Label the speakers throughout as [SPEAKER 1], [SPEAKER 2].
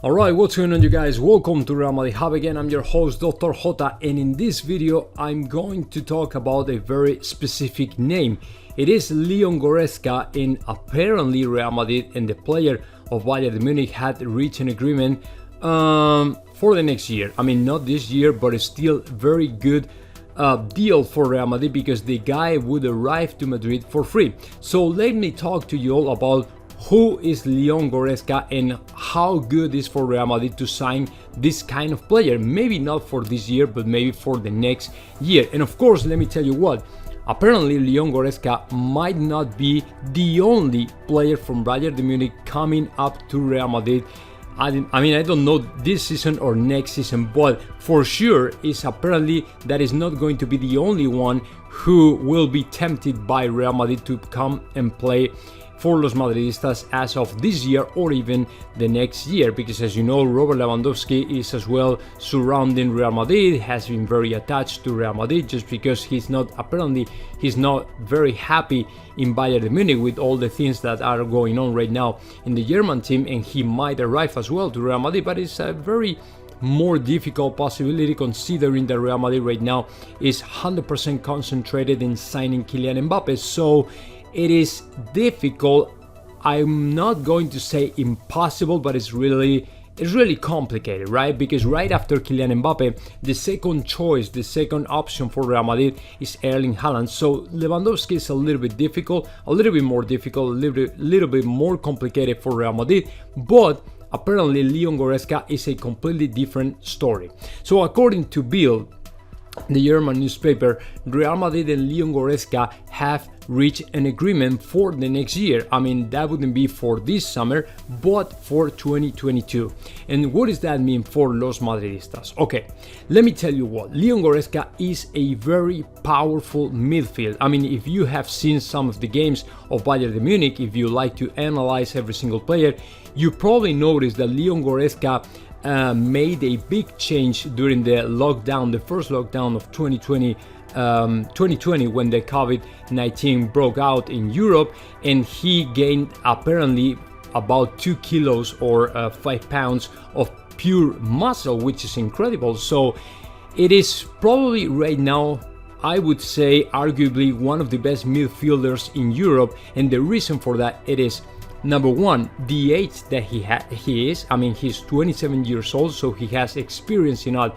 [SPEAKER 1] Alright, what's going on, you guys? Welcome to Real Madrid Hub again. I'm your host, Dr. Jota, and in this video, I'm going to talk about a very specific name. It is Leon Goretzka, and apparently Real Madrid and the player of Bayern Munich had reached an agreement for the next year. I mean, not this year, but it's still very good deal for Real Madrid because the guy would arrive to Madrid for free. So let me talk to you all about who is Leon Goretzka and how good it is for Real Madrid to sign this kind of player. Maybe not for this year, but maybe for the next year. And of course, let me tell you what, apparently Leon Goretzka might not be the only player from Bayern Munich coming up to Real Madrid. I mean, I don't know this season or next season, but for sure is apparently that is not going to be the only one who will be tempted by Real Madrid to come and play for Los Madridistas as of this year or even the next year, because as you know, Robert Lewandowski is as well surrounding Real Madrid, has been very attached to Real Madrid just because he's not very happy in Bayern Munich with all the things that are going on right now in the German team, and he might arrive as well to Real Madrid, but it's a very more difficult possibility considering that Real Madrid right now is 100% concentrated in signing Kylian Mbappe. So it is difficult. I'm not going to say impossible, but it's really complicated, right? Because right after Kylian Mbappe, the second choice, the second option for Real Madrid is Erling Haaland. So Lewandowski is a little bit more difficult, a little bit more complicated for Real Madrid, but apparently Leon Goretzka is a completely different story. So according to Bild, the German newspaper, Real Madrid and Leon Goretzka have reached an agreement for the next year. I mean, that wouldn't be for this summer, but for 2022. And what does that mean for Los Madridistas? Okay, let me tell you what. Leon Goretzka is a very powerful midfield. I mean, if you have seen some of the games of Bayern Munich, if you like to analyze every single player, you probably noticed that Leon Goretzka made a big change during the first lockdown of 2020 when the COVID-19 broke out in Europe, and he gained apparently about 2 kilos or 5 pounds of pure muscle, which is incredible. So it is probably right now, I would say, arguably one of the best midfielders in Europe, and the reason for that, it is number one, the age that he is. I mean, he's 27 years old, so he has experience enough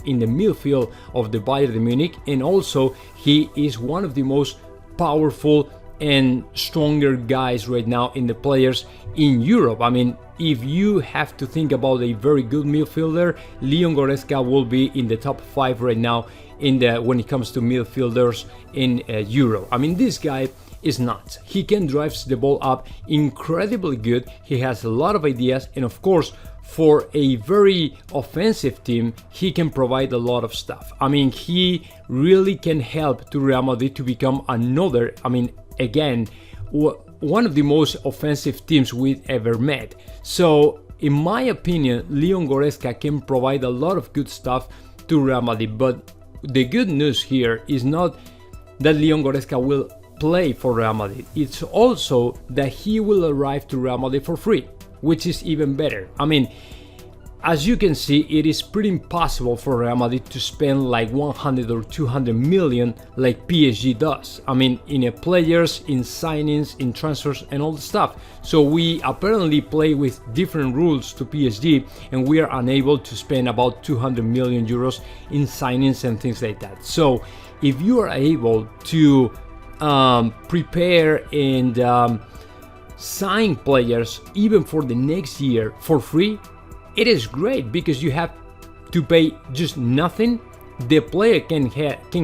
[SPEAKER 1] in the midfield of the Bayern Munich, and also he is one of the most powerful and stronger guys right now in the players in Europe. I mean, if you have to think about a very good midfielder, Leon Goretzka will be in the top 5 right now when it comes to midfielders in Europe. I mean, this guy is nuts. He can drive the ball up incredibly good. He has a lot of ideas, and of course, for a very offensive team, he can provide a lot of stuff. I mean, he really can help to Real Madrid to become another, I mean, again, one of the most offensive teams we've ever met. So, in my opinion, Leon Goretzka can provide a lot of good stuff to Real Madrid. But the good news here is not that Leon Goretzka will play for Real Madrid. It's also that he will arrive to Real Madrid for free, which is even better. I mean, as you can see, it is pretty impossible for Real Madrid to spend like 100 or 200 million like PSG does. I mean, in players, in signings, in transfers, and all the stuff. So we apparently play with different rules to PSG, and we are unable to spend about 200 million euros in signings and things like that. So if you are able to prepare and sign players even for the next year for free, it is great because you have to pay just nothing. The player can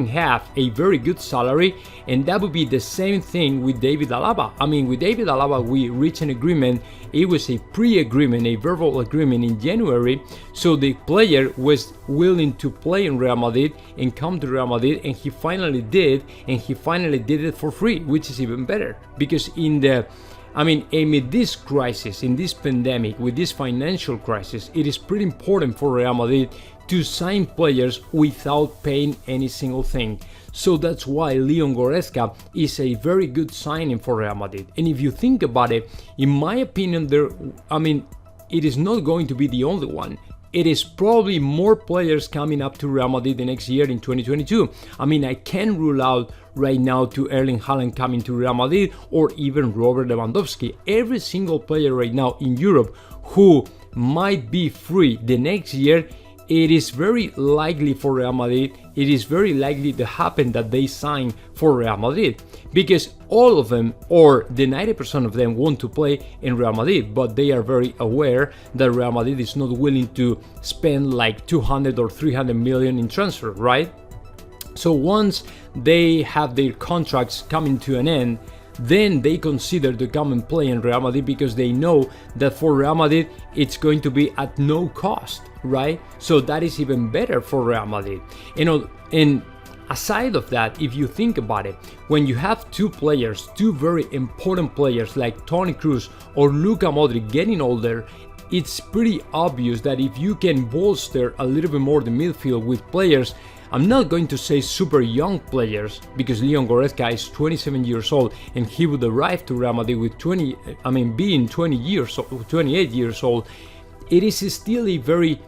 [SPEAKER 1] have a very good salary, and that would be the same thing with David Alaba. I mean, with David Alaba, we reached an agreement. It was a pre-agreement, a verbal agreement in January. So the player was willing to play in Real Madrid and come to Real Madrid, and he finally did, and he finally did it for free, which is even better because amid this crisis, in this pandemic, with this financial crisis, it is pretty important for Real Madrid to sign players without paying any single thing. So that's why Leon Goretzka is a very good signing for Real Madrid. And if you think about it, in my opinion, it is not going to be the only one. It is probably more players coming up to Real Madrid the next year in 2022. I mean, I can't rule out right now to Erling Haaland coming to Real Madrid or even Robert Lewandowski. Every single player right now in Europe who might be free the next year, it is very likely for Real Madrid, it is very likely to happen that they sign for Real Madrid, because all of them, or the 90% of them, want to play in Real Madrid, but they are very aware that Real Madrid is not willing to spend like 200 or 300 million in transfer, right? So once they have their contracts coming to an end, then they consider to come and play in Real Madrid, because they know that for Real Madrid it's going to be at no cost, right? So that is even better for Real Madrid. And aside of that, if you think about it, when you have two very important players like Toni Kroos or Luka Modric getting older, it's pretty obvious that if you can bolster a little bit more the midfield with players, I'm not going to say super young players, because Leon Goretzka is 27 years old and he would arrive to Real Madrid with being 28 years old. It is still a very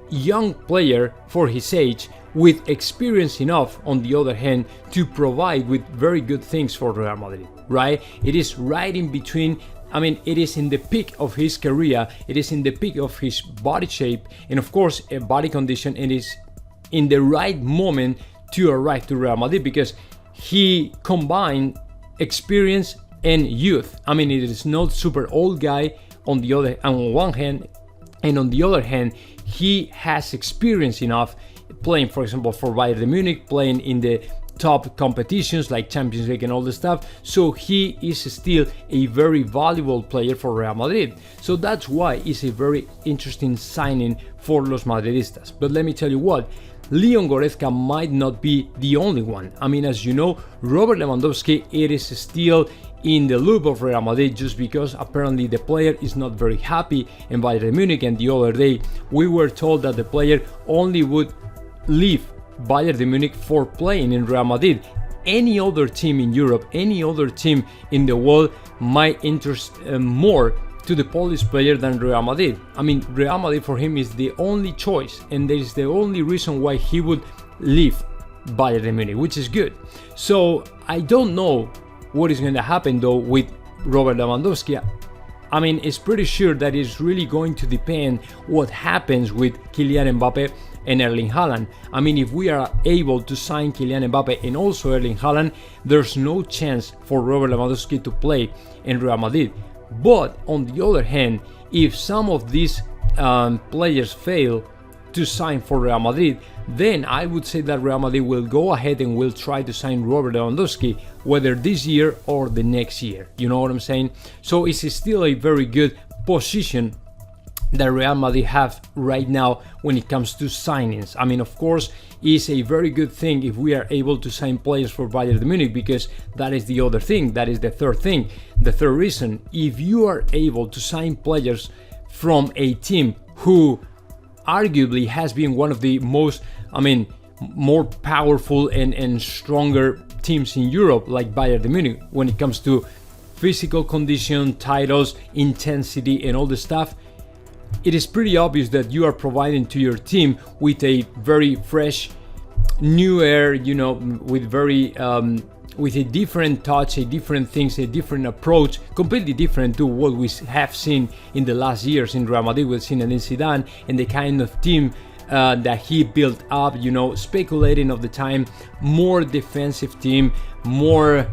[SPEAKER 1] young player for his age, with experience enough on the other hand to provide with very good things for Real Madrid, right? It is right in between. It is in the peak of his career, it is in the peak of his body shape, and of course a body condition. It is in the right moment to arrive to Real Madrid, because he combined experience and youth. It is not super old guy on one hand, and on the other hand, he has experience enough playing, for example, for Bayern Munich, playing in the top competitions like Champions League and all the stuff. So he is still a very valuable player for Real Madrid. So that's why it's a very interesting signing for Los Madridistas. But let me tell you what, Leon Goretzka might not be the only one. As you know, Robert Lewandowski, it is still in the loop of Real Madrid, just because apparently the player is not very happy in Bayern Munich, and the other day we were told that the player only would leave Bayern Munich for playing in Real Madrid. Any other team in Europe, any other team in the world might interest more to the Polish player than Real Madrid. Real Madrid for him is the only choice, and that is the only reason why he would leave Bayern Munich, which is good. So I don't know what is going to happen though with Robert Lewandowski. It's pretty sure that it's really going to depend what happens with Kylian Mbappe and Erling Haaland. If we are able to sign Kylian Mbappe and also Erling Haaland, there's no chance for Robert Lewandowski to play in Real Madrid. But on the other hand, if some of these players fail to sign for Real Madrid, then I would say that Real Madrid will go ahead and will try to sign Robert Lewandowski, whether this year or the next year. You know what I'm saying? So it's still a very good position that Real Madrid have right now when it comes to signings. Of course, it's a very good thing if we are able to sign players for Bayern Munich, because that is the other thing, that is the third thing. The third reason, if you are able to sign players from a team who arguably has been one of the most, more powerful and stronger teams in Europe, like Bayern Munich, when it comes to physical condition, titles, intensity, and all the stuff, it is pretty obvious that you are providing to your team with a very fresh, new air, with very with a different touch, a different things, a different approach, completely different to what we have seen in the last years in Real Madrid with Zinedine Zidane and the kind of team that he built up, speculating of the time, more defensive team, more,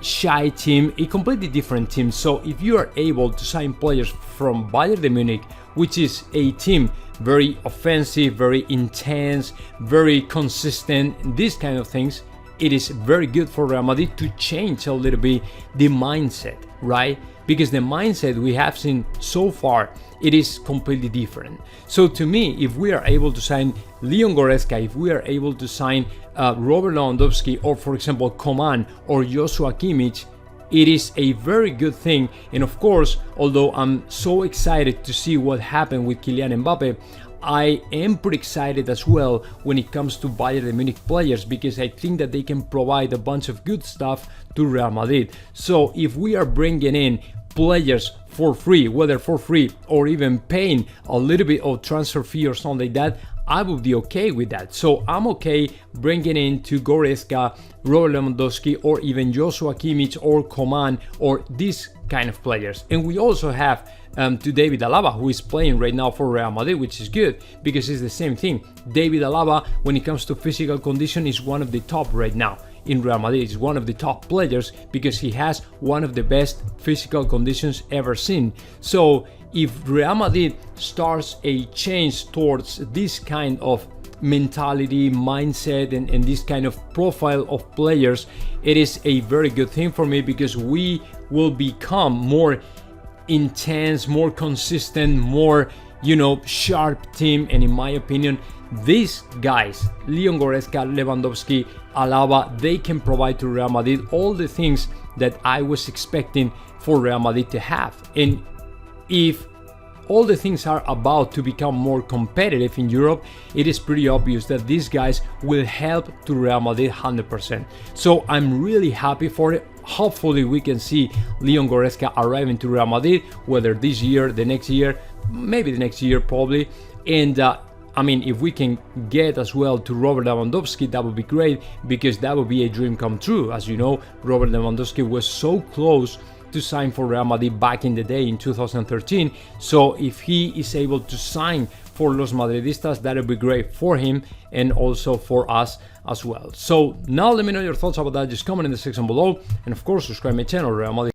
[SPEAKER 1] shy team, a completely different team. So if you are able to sign players from Bayern Munich, which is a team very offensive, very intense, very consistent, these kind of things, it is very good for Real Madrid to change a little bit the mindset, right? Because the mindset we have seen so far, it is completely different. So to me, if we are able to sign Leon Goretzka, if we are able to sign Robert Lewandowski, or for example Coman or Joshua Kimmich, it is a very good thing. And of course, although I'm so excited to see what happened with Kylian Mbappe, I am pretty excited as well when it comes to Bayern Munich players, because I think that they can provide a bunch of good stuff to Real Madrid. So if we are bringing in players for free, whether for free or even paying a little bit of transfer fee or something like that, I would be okay with that. So I'm okay bringing in to Goretzka, Robert Lewandowski, or even Joshua Kimmich or Coman, or these kind of players. And we also have to David Alaba, who is playing right now for Real Madrid, which is good because it's the same thing. David Alaba, when it comes to physical condition, is one of the top right now in Real Madrid. He's one of the top players because he has one of the best physical conditions ever seen. So if Real Madrid starts a change towards this kind of mentality, mindset, and this kind of profile of players, it is a very good thing for me, because we will become more intense, more consistent, more, sharp team. And in my opinion, these guys, Leon Goretzka, Lewandowski, Alaba, they can provide to Real Madrid all the things that I was expecting for Real Madrid to have. And if all the things are about to become more competitive in Europe, it is pretty obvious that these guys will help to Real Madrid 100%. So I'm really happy for it. Hopefully we can see Leon Goretzka arriving to Real Madrid, whether this year, the next year, maybe the next year probably. And if we can get as well to Robert Lewandowski, that would be great, because that would be a dream come true. As you know, Robert Lewandowski was so close to sign for Real Madrid back in the day in 2013. So if he is able to sign for Los Madridistas, that would be great for him and also for us as well. So now let me know your thoughts about that. Just comment in the section below, and of course subscribe my channel, Real Madrid.